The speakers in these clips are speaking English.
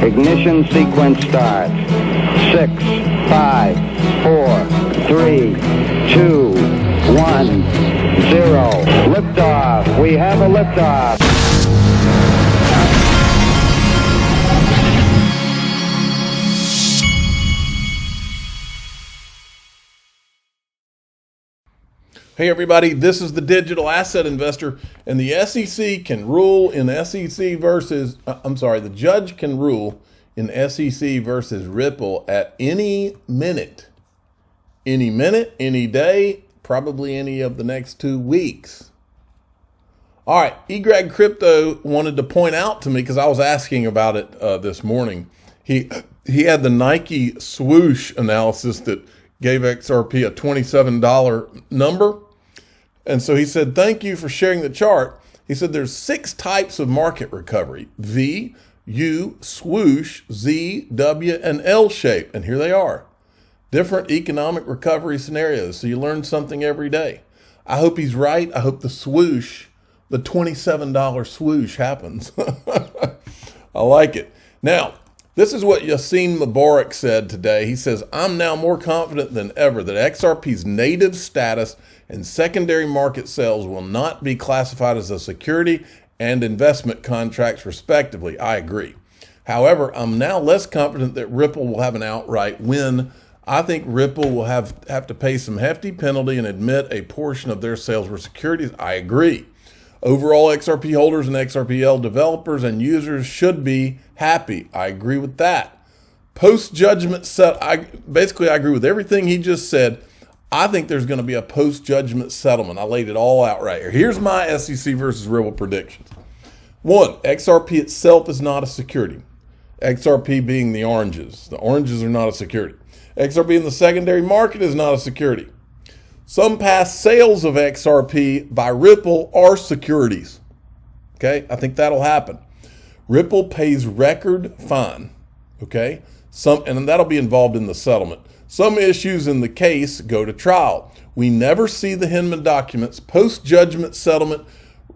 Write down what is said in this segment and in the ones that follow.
Ignition sequence starts. 6, 5, 4, 3, 2, 1, 0. Liftoff. We have a liftoff. Hey everybody, this is the Digital Asset Investor, and the SEC can rule in SEC versus, the judge can rule in SEC versus Ripple at any minute, any day, probably any of the next 2 weeks. All right, eGreg Crypto wanted to point out to me, because I was asking about it this morning. He had the Nike swoosh analysis that gave XRP a $27 number. And so he said, thank you for sharing the chart. He said there's 6 types of market recovery: V, U, swoosh, Z, W, and L shape. And here they are. Different economic recovery scenarios. So you learn something every day. I hope he's right. I hope the swoosh, the $27 swoosh happens. I like it. Now, this is what Yassine Mubarak said today. He says, I'm now more confident than ever that XRP's native status and secondary market sales will not be classified as a security and investment contracts respectively. I agree. However, I'm now less confident that Ripple will have an outright win. I think Ripple will have to pay some hefty penalty and admit a portion of their sales were securities. I agree. Overall, XRP holders and XRPL developers and users should be happy. I agree with that. Post-judgment I agree with everything he just said. I think there's going to be a post-judgment settlement. I laid it all out right here. Here's my SEC versus Ripple predictions. 1, XRP itself is not a security. XRP being the oranges. The oranges are not a security. XRP in the secondary market is not a security. Some past sales of XRP by Ripple are securities. Okay, I think that'll happen. Ripple pays record fine. Okay, and that'll be involved in the settlement. Some issues in the case go to trial. We never see the Hinman documents. Post-judgment settlement,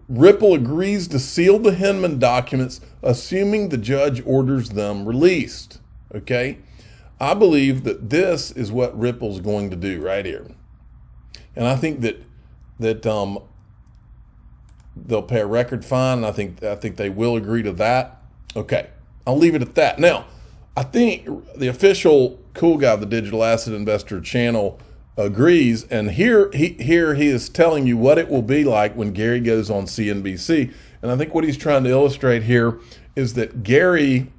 Ripple agrees to seal the Hinman documents, assuming the judge orders them released. Okay, I believe that this is what Ripple's going to do right here. And I think that they'll pay a record fine. And I think they will agree to that. Okay, I'll leave it at that. Now, I think the official cool guy of the Digital Asset Investor channel agrees. And here he is telling you what it will be like when Gary goes on CNBC. And I think what he's trying to illustrate here is that Gary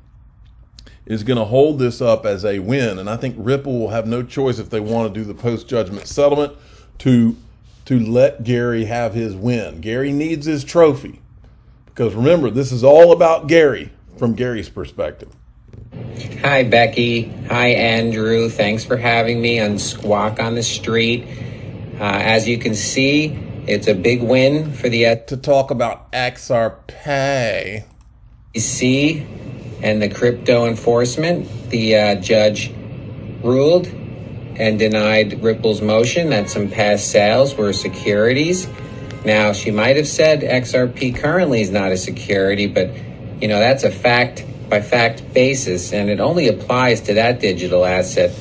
is going to hold this up as a win. And I think Ripple will have no choice if they want to do the post-judgment settlement to let Gary have his win. Gary needs his trophy, because remember, this is all about Gary from Gary's perspective. Hi, Becky. Hi, Andrew. Thanks for having me on Squawk on the Street. As you can see, it's a big win for the to talk about XRP. SEC and the crypto enforcement. The judge ruled and denied Ripple's motion that some past sales were securities. Now, she might have said XRP currently is not a security, but that's a fact by fact basis, and it only applies to that digital asset.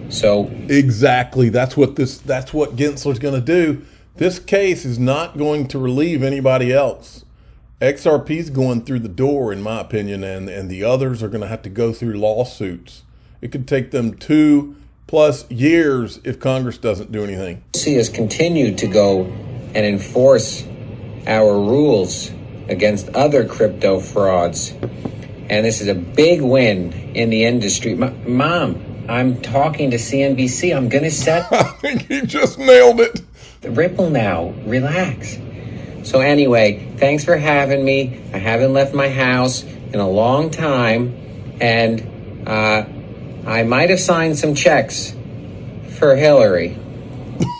So exactly, that's what Gensler's going to do. This case is not going to relieve anybody else. XRP's going through the door, in my opinion, and the others are going to have to go through lawsuits. It could take them 2+ years if Congress doesn't do anything. See us continue to go and enforce our rules against other crypto frauds. And this is a big win in the industry. Mom, I'm talking to CNBC. I'm going to set... I think he just nailed it. Ripple now. Relax. So anyway, thanks for having me. I haven't left my house in a long time. And I might have signed some checks for Hillary.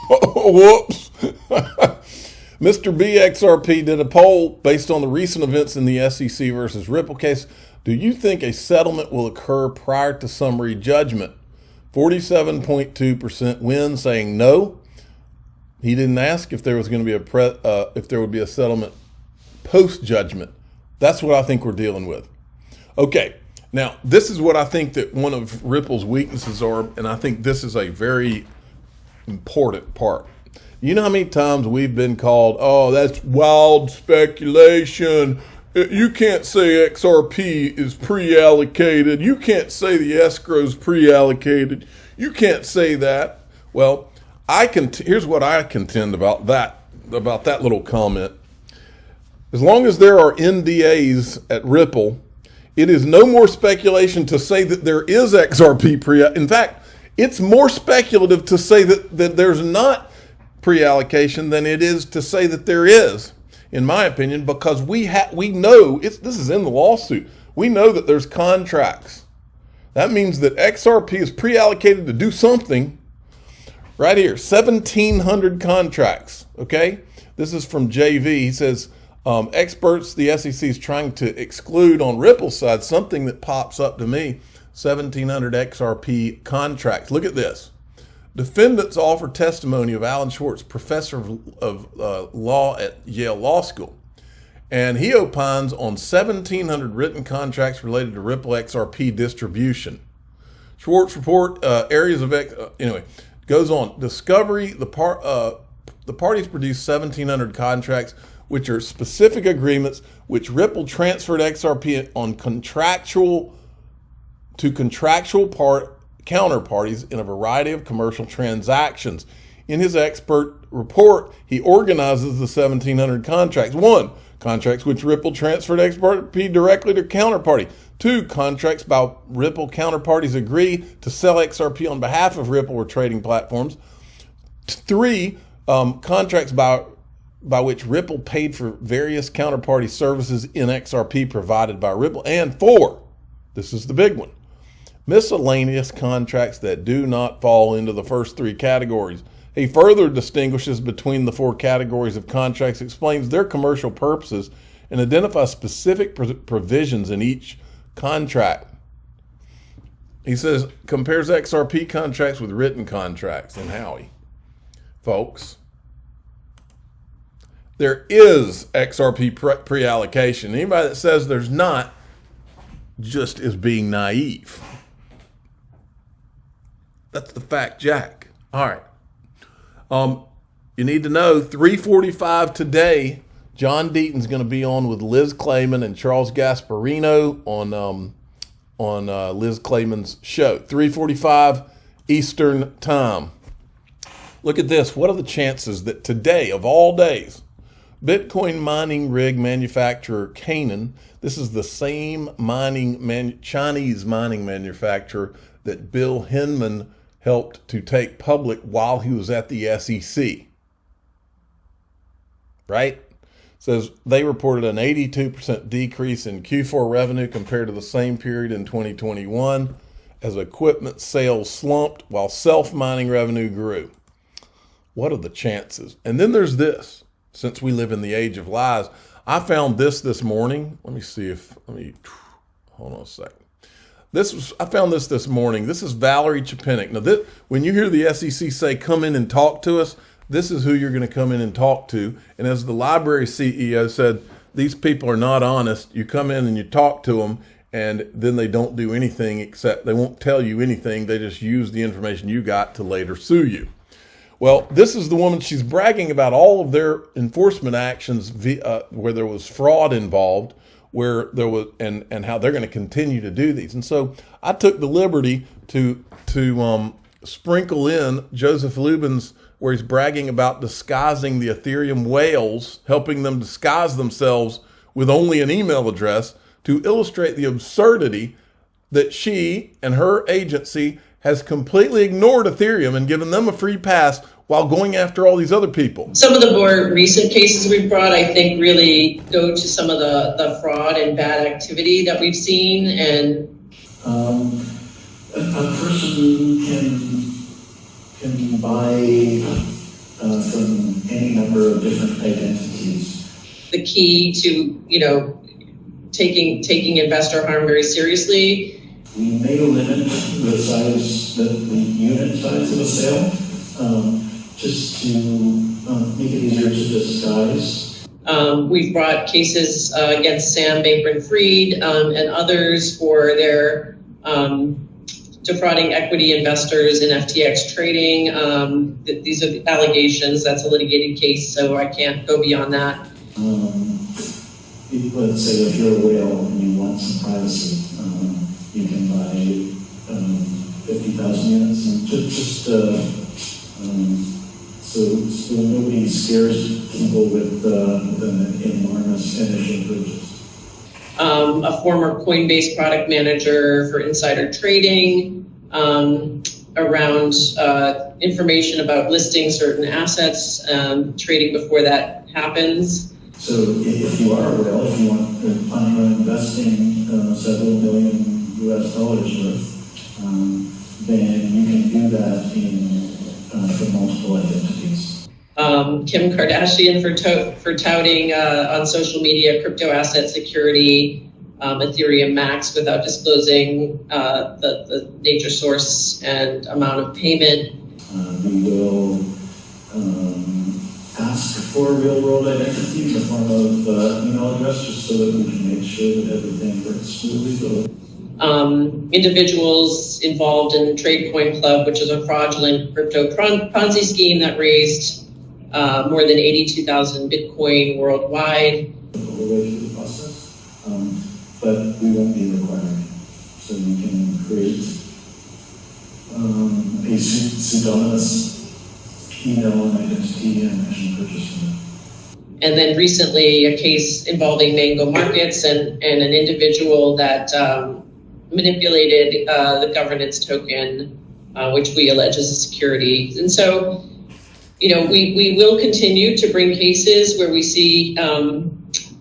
Whoops. Mr. BXRP did a poll based on the recent events in the SEC versus Ripple case. Do you think a settlement will occur prior to summary judgment? 47.2% win, saying no. He didn't ask if there was going to be if there would be a settlement post-judgment. That's what I think we're dealing with. Okay, Now, this is what I think that one of Ripple's weaknesses are, and I think this is a very important part. You know how many times we've been called, oh, that's wild speculation. You can't say XRP is pre-allocated. You can't say the escrow is pre-allocated. You can't say that. Well, here's what I contend about that little comment. As long as there are NDAs at Ripple, it is no more speculation to say that there is XRP in fact, it's more speculative to say that there's not pre-allocation than it is to say that there is, in my opinion, because we know this is in the lawsuit. We know that there's contracts. That means that XRP is pre-allocated to do something. Right here, 1,700 contracts. Okay, this is from JV. He says experts, the SEC is trying to exclude on Ripple's side something that pops up to me: 1,700 XRP contracts. Look at this. Defendants offer testimony of Alan Schwartz, professor of law at Yale Law School. And he opines on 1,700 written contracts related to Ripple XRP distribution. Schwartz report areas of, anyway, goes on. Discovery, the parties produced 1,700 contracts, which are specific agreements which Ripple transferred XRP on contractual counterparties in a variety of commercial transactions. In his expert report, he organizes the 1,700 contracts. 1, contracts which Ripple transferred XRP directly to counterparty. 2, contracts by Ripple counterparties agree to sell XRP on behalf of Ripple or trading platforms. 3, contracts by which Ripple paid for various counterparty services in XRP provided by Ripple. And 4, this is the big one, miscellaneous contracts that do not fall into the first 3 categories. He further distinguishes between the 4 categories of contracts, explains their commercial purposes, and identifies specific provisions in each contract. He says, compares XRP contracts with written contracts. And Howie, folks, there is XRP pre-allocation. Anybody that says there's not just is being naive. That's the fact, Jack. All right. You need to know, 3:45 today, John Deaton's going to be on with Liz Clayman and Charles Gasparino on Liz Clayman's show. 3:45 Eastern time. Look at this. What are the chances that today, of all days, Bitcoin mining rig manufacturer Canaan, this is the same Chinese mining manufacturer that Bill Hinman helped to take public while he was at the SEC, right? Says they reported an 82% decrease in Q4 revenue compared to the same period in 2021 as equipment sales slumped while self-mining revenue grew. What are the chances? And then there's this. Since we live in the age of lies, I found this morning. Hold on a second. I found this morning. This is Valerie Chapinick. Now, when you hear the SEC say, come in and talk to us, this is who you're going to come in and talk to. And as the library CEO said, these people are not honest. You come in and you talk to them, and then they don't do anything except they won't tell you anything. They just use the information you got to later sue you. Well, this is the woman. She's bragging about all of their enforcement actions where there was fraud involved, where there was, and how they're going to continue to do these. And so I took the liberty to sprinkle in Joseph Lubin's, where he's bragging about disguising the Ethereum whales, helping them disguise themselves with only an email address, to illustrate the absurdity that she and her agency has completely ignored Ethereum and given them a free pass while going after all these other people. Some of the more recent cases we've brought, I think, really go to some of the fraud and bad activity that we've seen. And a person can buy from any number of different identities. The key to, taking investor harm very seriously. We may limit the unit size of a sale, just to make it easier to disguise. We've brought cases against Sam Bankman-Fried and others for their defrauding equity investors in FTX trading. These are the allegations. That's a litigated case, so I can't go beyond that. Let's say if you're a whale and you want some privacy, you can buy 50,000 units, and so nobody scares people with an enormous initial purchase. A former Coinbase product manager for insider trading, around information about listing certain assets, trading before that happens. So if you are a whale, if you plan on investing several million US dollars worth, then you can do that for multiple identities. Kim Kardashian for touting on social media crypto asset security, Ethereum Max, without disclosing the nature, source, and amount of payment. We will ask for real world identity in the form of email address, just so that we can make sure that everything works smoothly. Individuals involved in TradeCoin Club, which is a fraudulent crypto Ponzi scheme that raised more than 82,000 Bitcoin worldwide. The whole way through the process, but we won't be requiring it. So you can create a pseudonymous email and identity and actually purchase them. And then recently a case involving Mango Markets and an individual that manipulated the governance token, which we allege is a security. And so, we will continue to bring cases where we see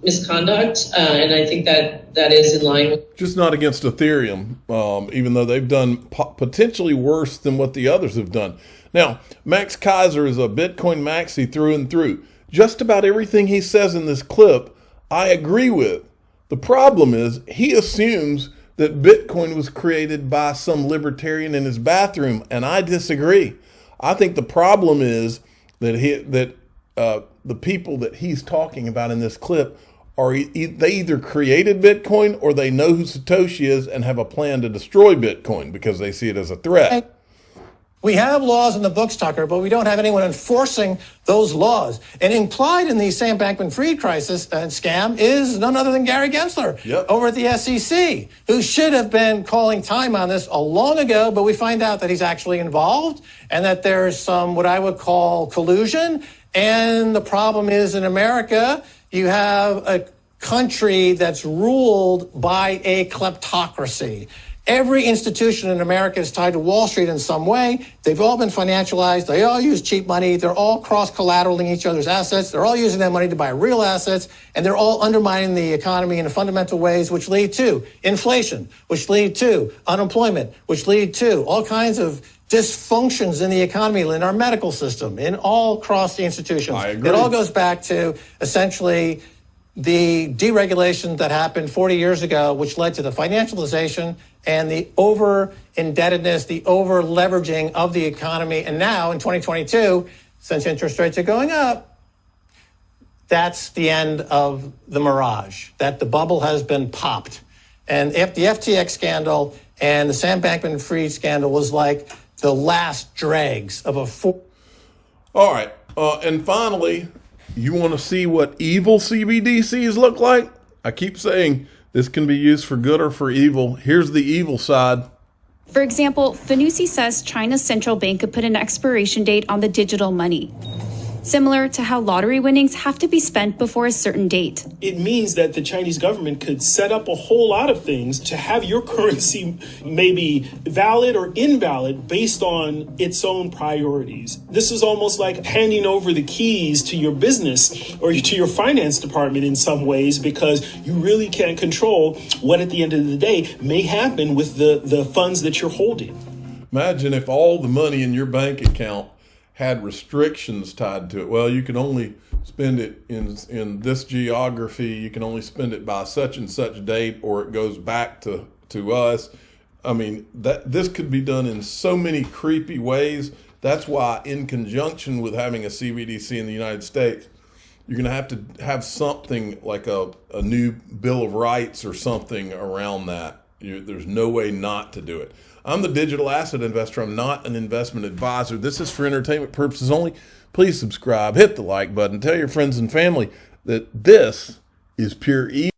misconduct, and I think that is in line with... Just not against Ethereum, even though they've done potentially worse than what the others have done. Now, Max Kaiser is a Bitcoin maxi through and through. Just about everything he says in this clip, I agree with. The problem is he assumes that Bitcoin was created by some libertarian in his bathroom, and I disagree. I think the problem is that the people that he's talking about in this clip they either created Bitcoin or they know who Satoshi is and have a plan to destroy Bitcoin because they see it as a threat. We have laws in the books, Tucker, but we don't have anyone enforcing those laws. And implied in the Sam Bankman-Fried crisis and scam is none other than Gary Gensler over at the SEC, who should have been calling time on this a long ago, but we find out that he's actually involved and that there's some what I would call collusion. And the problem is in America, you have a country that's ruled by a kleptocracy. Every institution in America is tied to Wall Street in some way. They've all been financialized. They all use cheap money. They're all cross-collateralizing each other's assets. They're all using that money to buy real assets, and they're all undermining the economy in fundamental ways, which lead to inflation, which lead to unemployment, which lead to all kinds of dysfunctions in the economy, in our medical system, in all across the institutions. I agree. It all goes back to essentially the deregulation that happened 40 years ago, which led to the financialization and the over-indebtedness, the over-leveraging of the economy. And now in 2022, since interest rates are going up, that's the end of the mirage, that the bubble has been popped. And if the FTX scandal and the Sam Bankman-Fried scandal was like the last dregs of a... All right. And finally, you want to see what evil CBDCs look like? I keep saying this can be used for good or for evil. Here's the evil side. For example, Fanusi says China's central bank could put an expiration date on the digital money, similar to how lottery winnings have to be spent before a certain date. It means that the Chinese government could set up a whole lot of things to have your currency maybe valid or invalid based on its own priorities. This is almost like handing over the keys to your business or to your finance department in some ways, because you really can't control what at the end of the day may happen with the funds that you're holding. Imagine if all the money in your bank account had restrictions tied to it. Well, you can only spend it in this geography. You can only spend it by such and such date, or it goes back to us. I mean, this could be done in so many creepy ways. That's why, in conjunction with having a CBDC in the United States, you're going to have something like a new Bill of Rights or something around that. There's no way not to do it. I'm the digital asset investor. I'm not an investment advisor. This is for entertainment purposes only. Please subscribe, hit the like button, tell your friends and family that this is pure evil.